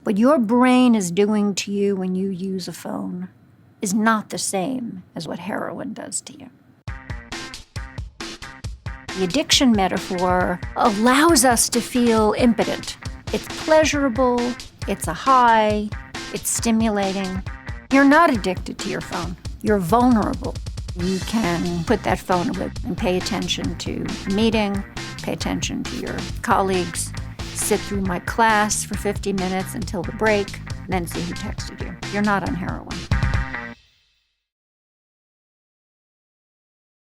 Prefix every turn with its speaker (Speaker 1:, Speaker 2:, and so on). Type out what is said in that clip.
Speaker 1: What your brain is doing to you when you use a phone is not the same as what heroin does to you. The addiction metaphor allows us to feel impotent. It's pleasurable, it's a high, it's stimulating. You're not addicted to your phone. You're vulnerable. You can put that phone away and pay attention to a meeting, pay attention to your colleagues, sit through my class for 50 minutes until the break, and then see who texted you. You're not on heroin.